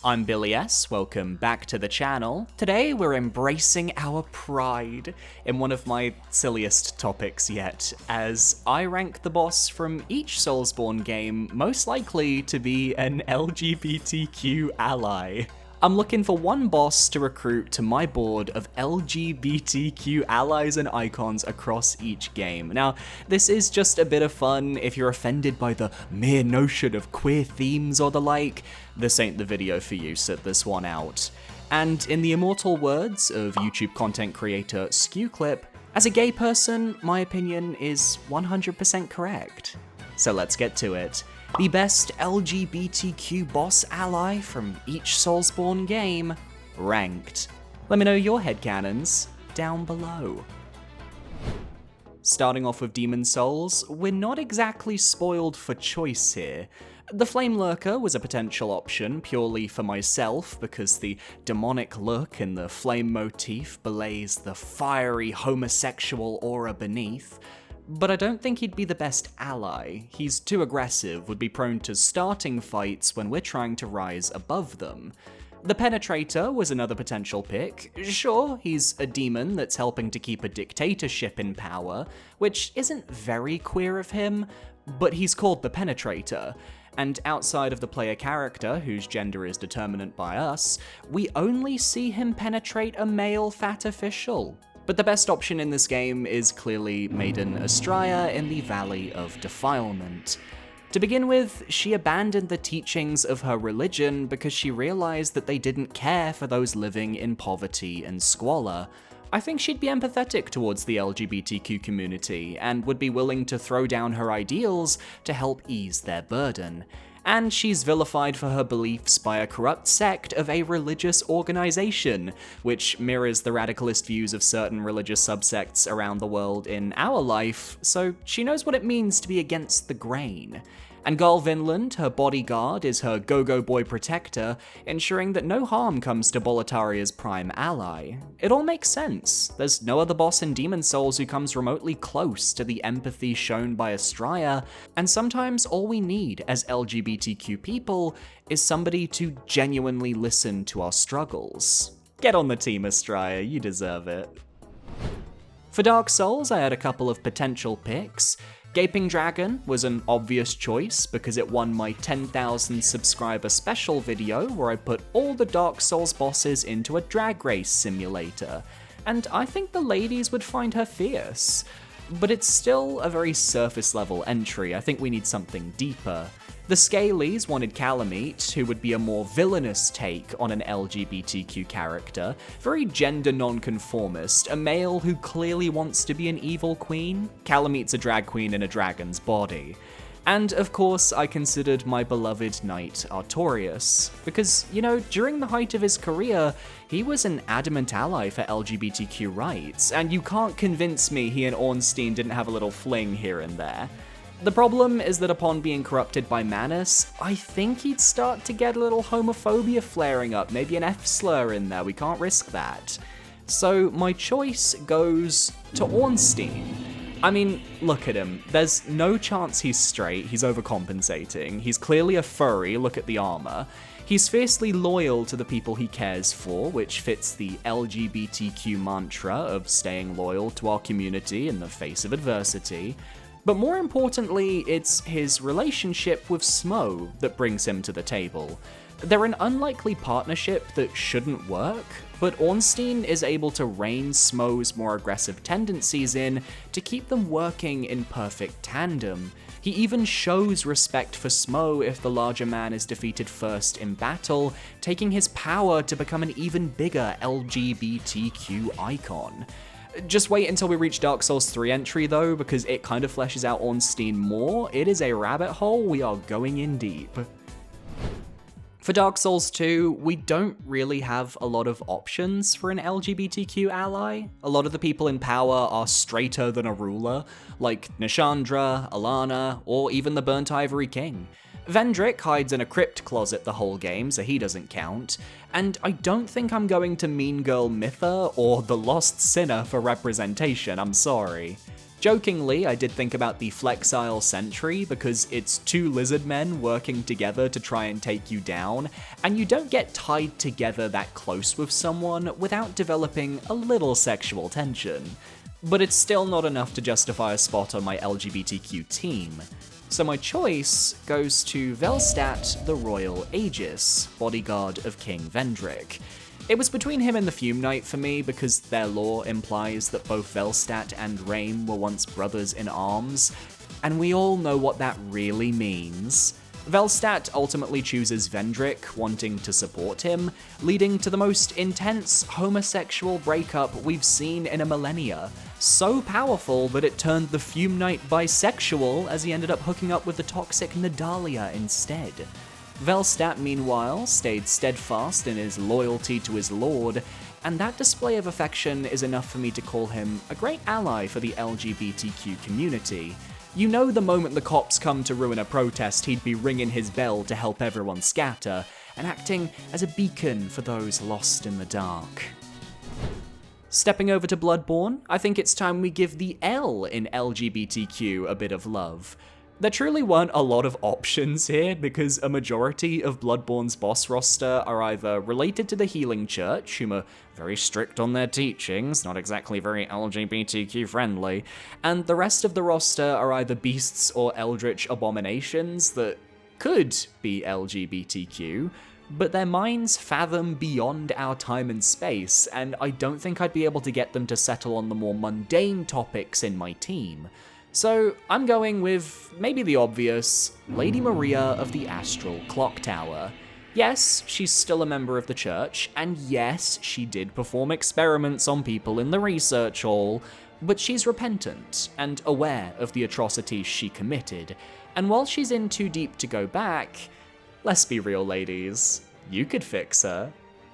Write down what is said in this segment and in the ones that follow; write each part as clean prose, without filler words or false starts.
I'm Billy S, welcome back to the channel. Today we're embracing our pride in one of my silliest topics yet, as I rank the boss from each Soulsborne game most likely to be an LGBTQ ally. I'm looking for one boss to recruit to my board of LGBTQ allies and icons across each game. Now, this is just a bit of fun. If you're offended by the mere notion of queer themes or the like, this ain't the video for you, sit this one out. And in the immortal words of YouTube content creator Skewclip, as a gay person, my opinion is 100% correct. So let's get to it. The best LGBTQ boss ally from each Soulsborne game, ranked. Let me know your headcanons down below. Starting off with Demon Souls, we're not exactly spoiled for choice here. The Flame Lurker was a potential option purely for myself because the demonic look and the flame motif belays the fiery homosexual aura beneath. But I don't think he'd be the best ally. He's too aggressive, would be prone to starting fights when we're trying to rise above them. The Penetrator was another potential pick. Sure, he's a demon that's helping to keep a dictatorship in power, which isn't very queer of him, but he's called the Penetrator. And outside of the player character, whose gender is determinate by us, we only see him penetrate a male fat official. But the best option in this game is clearly Maiden Estraya in the Valley of Defilement. To begin with, she abandoned the teachings of her religion because she realized that they didn't care for those living in poverty and squalor. I think she'd be empathetic towards the LGBTQ community and would be willing to throw down her ideals to help ease their burden. And she's vilified for her beliefs by a corrupt sect of a religious organization, which mirrors the radicalist views of certain religious subsects around the world in our life, so she knows what it means to be against the grain. And Garl Vinland, her bodyguard, is her go-go boy protector, ensuring that no harm comes to Boletaria's prime ally. It all makes sense. There's no other boss in Demon Souls who comes remotely close to the empathy shown by Estraya, and sometimes all we need as LGBTQ people is somebody to genuinely listen to our struggles. Get on the team, Estraya, you deserve it. For Dark Souls, I had a couple of potential picks. Gaping Dragon was an obvious choice because it won my 10,000 subscriber special video where I put all the Dark Souls bosses into a drag race simulator, and I think the ladies would find her fierce. But it's still a very surface level entry, I think we need something deeper. The Scalies wanted Calamite, who would be a more villainous take on an LGBTQ character, very gender non-conformist, a male who clearly wants to be an evil queen. Calamite's a drag queen in a dragon's body. And of course, I considered my beloved knight Artorias, because, you know, during the height of his career, he was an adamant ally for LGBTQ rights, and you can't convince me he and Ornstein didn't have a little fling here and there. The problem is that upon being corrupted by Manus, I think he'd start to get a little homophobia flaring up, maybe an F-slur in there, we can't risk that. So my choice goes to Ornstein. I mean, look at him, there's no chance he's straight, he's overcompensating, he's clearly a furry, look at the armor. He's fiercely loyal to the people he cares for, which fits the LGBTQ mantra of staying loyal to our community in the face of adversity. But more importantly, it's his relationship with Smo that brings him to the table. They're an unlikely partnership that shouldn't work, but Ornstein is able to rein Smo's more aggressive tendencies in to keep them working in perfect tandem. He even shows respect for Smo if the larger man is defeated first in battle, taking his power to become an even bigger LGBTQ icon. Just wait until we reach Dark Souls 3 entry though, because it kind of fleshes out Ornstein more. It is a rabbit hole, we are going in deep. For Dark Souls 2, we don't really have a lot of options for an LGBTQ ally. A lot of the people in power are straighter than a ruler, like Nishandra, Alana, or even the Burnt Ivory King. Vendrick hides in a crypt closet the whole game, so he doesn't count, and I don't think I'm going to Mean Girl Mitha or the Lost Sinner for representation, I'm sorry. Jokingly, I did think about the Flexile Sentry because it's two lizard men working together to try and take you down, and you don't get tied together that close with someone without developing a little sexual tension. But it's still not enough to justify a spot on my LGBTQ team. So my choice goes to Velstadt the Royal Aegis, bodyguard of King Vendrick. It was between him and the Fume Knight for me because their lore implies that both Velstadt and Raim were once brothers in arms, and we all know what that really means. Velstadt ultimately chooses Vendrick, wanting to support him, leading to the most intense homosexual breakup we've seen in a millennia. So powerful that it turned the Fume Knight bisexual as he ended up hooking up with the toxic Nadalia instead. Velstadt, meanwhile, stayed steadfast in his loyalty to his lord, and that display of affection is enough for me to call him a great ally for the LGBTQ community. You know the moment the cops come to ruin a protest, he'd be ringing his bell to help everyone scatter, and acting as a beacon for those lost in the dark. Stepping over to Bloodborne, I think it's time we give the L in LGBTQ a bit of love. There truly weren't a lot of options here because a majority of Bloodborne's boss roster are either related to the Healing Church, whom are very strict on their teachings, not exactly very LGBTQ friendly, and the rest of the roster are either beasts or eldritch abominations that could be LGBTQ, but their minds fathom beyond our time and space, and I don't think I'd be able to get them to settle on the more mundane topics in my team. So I'm going with maybe the obvious, Lady Maria of the Astral Clock Tower. Yes, she's still a member of the church, and yes, she did perform experiments on people in the research hall, but she's repentant and aware of the atrocities she committed, and while she's in too deep to go back, let's be real ladies, you could fix her.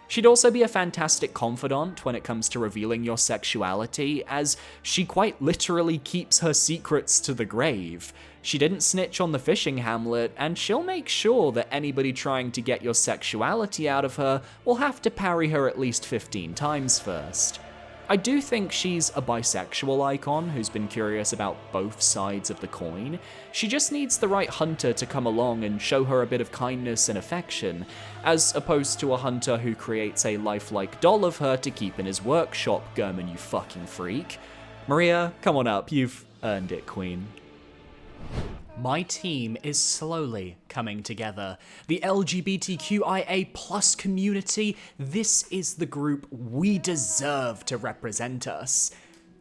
She'd also be a fantastic confidant when it comes to revealing your sexuality, as she quite literally keeps her secrets to the grave. She didn't snitch on the fishing hamlet, and she'll make sure that anybody trying to get your sexuality out of her will have to parry her at least 15 times first. I do think she's a bisexual icon who's been curious about both sides of the coin. She just needs the right hunter to come along and show her a bit of kindness and affection, as opposed to a hunter who creates a lifelike doll of her to keep in his workshop, German, you fucking freak. Maria, come on up, you've earned it, queen. My team is slowly coming together. The LGBTQIA+ community, this is the group we deserve to represent us.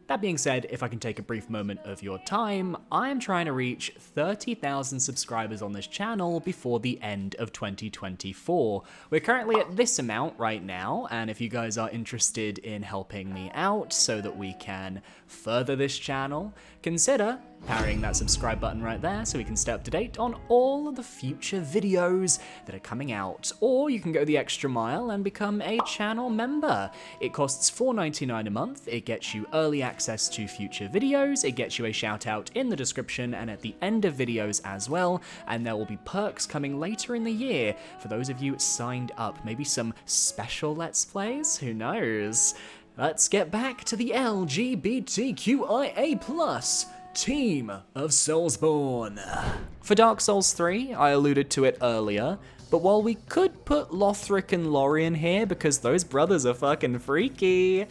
That being said, if I can take a brief moment of your time, I am trying to reach 30,000 subscribers on this channel before the end of 2024. We're currently at this amount right now, and if you guys are interested in helping me out so that we can further this channel, consider powering that subscribe button right there so we can stay up to date on all of the future videos that are coming out. Or you can go the extra mile and become a channel member. It costs $4.99 a month, it gets you early access to future videos, it gets you a shout out in the description and at the end of videos as well, and there will be perks coming later in the year for those of you signed up. Maybe some special Let's Plays, who knows? Let's get back to the LGBTQIA+ team of Soulsborne. For Dark Souls 3, I alluded to it earlier, but while we could put Lothric and Lorien here because those brothers are fucking freaky,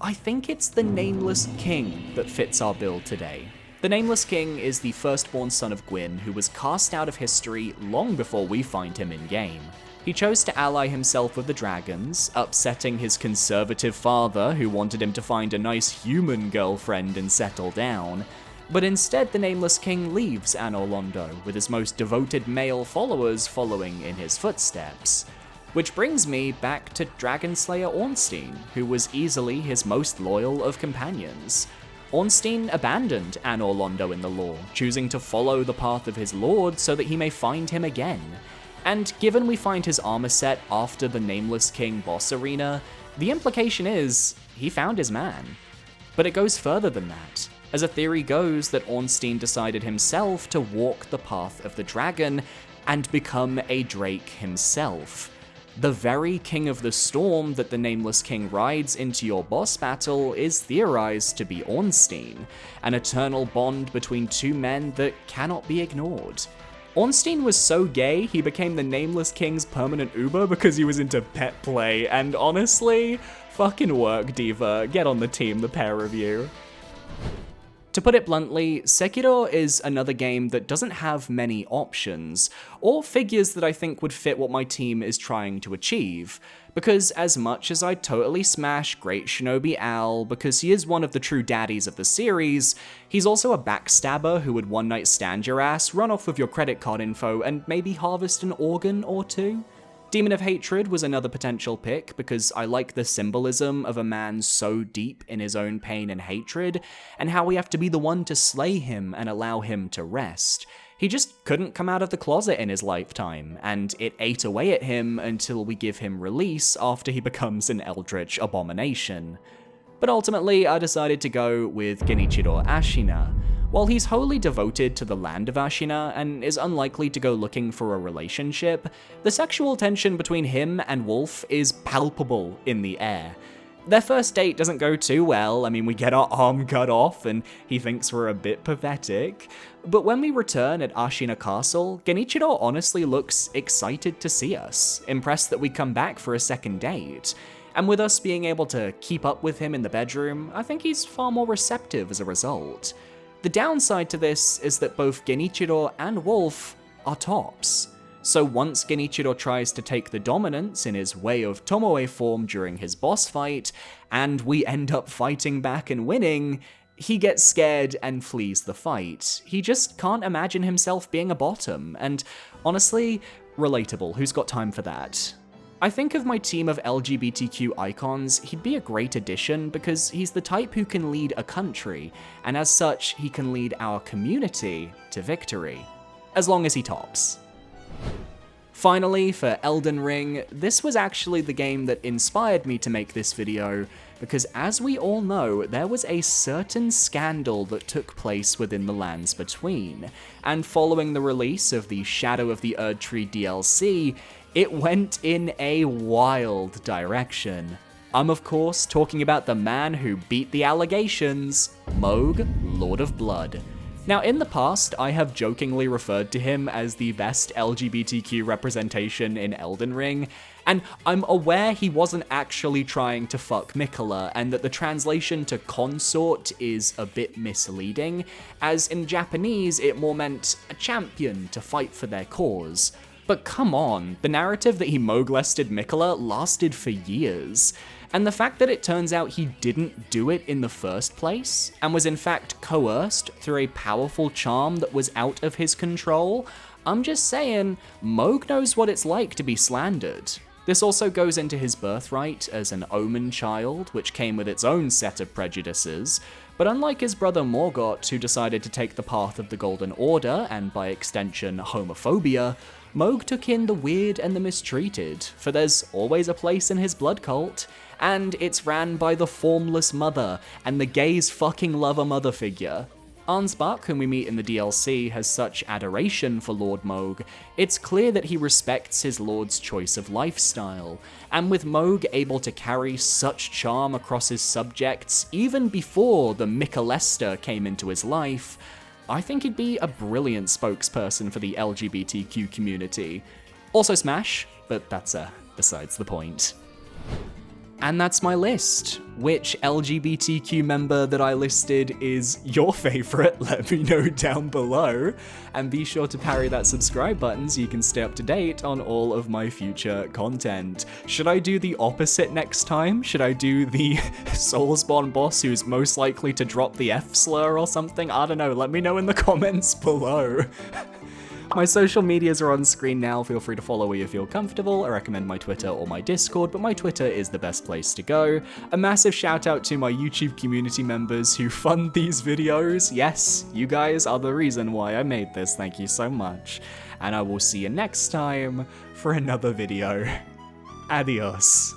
I think it's the Nameless King that fits our build today. The Nameless King is the firstborn son of Gwyn, who was cast out of history long before we find him in-game. He chose to ally himself with the dragons, upsetting his conservative father who wanted him to find a nice human girlfriend and settle down. But instead the Nameless King leaves Anor Londo, with his most devoted male followers following in his footsteps. Which brings me back to Dragonslayer Ornstein, who was easily his most loyal of companions. Ornstein abandoned Anor Londo in the lore, choosing to follow the path of his lord so that he may find him again. And given we find his armor set after the Nameless King boss arena, the implication is he found his man. But it goes further than that, as a theory goes that Ornstein decided himself to walk the path of the dragon and become a Drake himself. The very King of the Storm that the Nameless King rides into your boss battle is theorized to be Ornstein, an eternal bond between two men that cannot be ignored. Ornstein was so gay, he became the Nameless King's permanent Uber because he was into pet play, and honestly, fucking work, Diva. Get on the team, the pair of you. To put it bluntly, Sekiro is another game that doesn't have many options, or figures that I think would fit what my team is trying to achieve, because as much as I totally smash Great Shinobi Al because he is one of the true daddies of the series, he's also a backstabber who would one-night stand your ass, run off with your credit card info, and maybe harvest an organ or two. Demon of Hatred was another potential pick because I like the symbolism of a man so deep in his own pain and hatred, and how we have to be the one to slay him and allow him to rest. He just couldn't come out of the closet in his lifetime, and it ate away at him until we give him release after he becomes an eldritch abomination. But ultimately, I decided to go with Genichiro Ashina. While he's wholly devoted to the land of Ashina and is unlikely to go looking for a relationship, the sexual tension between him and Wolf is palpable in the air. Their first date doesn't go too well. I mean, we get our arm cut off and he thinks we're a bit pathetic. But when we return at Ashina Castle, Genichiro honestly looks excited to see us, impressed that we come back for a second date. And with us being able to keep up with him in the bedroom, I think he's far more receptive as a result. The downside to this is that both Genichiro and Wolf are tops. So once Genichiro tries to take the dominance in his Way of Tomoe form during his boss fight, and we end up fighting back and winning, he gets scared and flees the fight. He just can't imagine himself being a bottom, and honestly, relatable, who's got time for that? I think of my team of LGBTQ icons, he'd be a great addition because he's the type who can lead a country, and as such, he can lead our community to victory. As long as he tops. Finally, for Elden Ring, this was actually the game that inspired me to make this video, because as we all know, there was a certain scandal that took place within the Lands Between, and following the release of the Shadow of the Erdtree DLC, it went in a wild direction. I'm of course talking about the man who beat the allegations, Mohg, Lord of Blood. Now in the past, I have jokingly referred to him as the best LGBTQ representation in Elden Ring, and I'm aware he wasn't actually trying to fuck Miquella, and that the translation to consort is a bit misleading, as in Japanese it more meant a champion to fight for their cause. But come on, the narrative that he Mohg-lested Miquella lasted for years, and the fact that it turns out he didn't do it in the first place, and was in fact coerced through a powerful charm that was out of his control, I'm just saying, Mohg knows what it's like to be slandered. This also goes into his birthright as an Omen child, which came with its own set of prejudices, but unlike his brother Morgott, who decided to take the path of the Golden Order, and by extension homophobia, Mohg took in the weird and the mistreated, for there's always a place in his blood cult, and it's ran by the formless mother, and the gays fucking love a mother figure. Ansbach, whom we meet in the DLC, has such adoration for Lord Mohg, it's clear that he respects his lord's choice of lifestyle, and with Mohg able to carry such charm across his subjects even before the Miquellester came into his life, I think he'd be a brilliant spokesperson for the LGBTQ community. Also Smash, but that's besides the point. And that's my list. Which LGBTQ member that I listed is your favorite? Let me know down below. And be sure to parry that subscribe button so you can stay up to date on all of my future content. Should I do the opposite next time? Should I do the Soulsborne boss who's most likely to drop the F slur or something? I don't know, let me know in the comments below. My social medias are on screen now, feel free to follow me if you feel comfortable. I recommend my Twitter or my Discord, but my Twitter is the best place to go. A massive shout out to my YouTube community members who fund these videos. Yes, you guys are the reason why I made this, thank you so much. And I will see you next time for another video. Adios.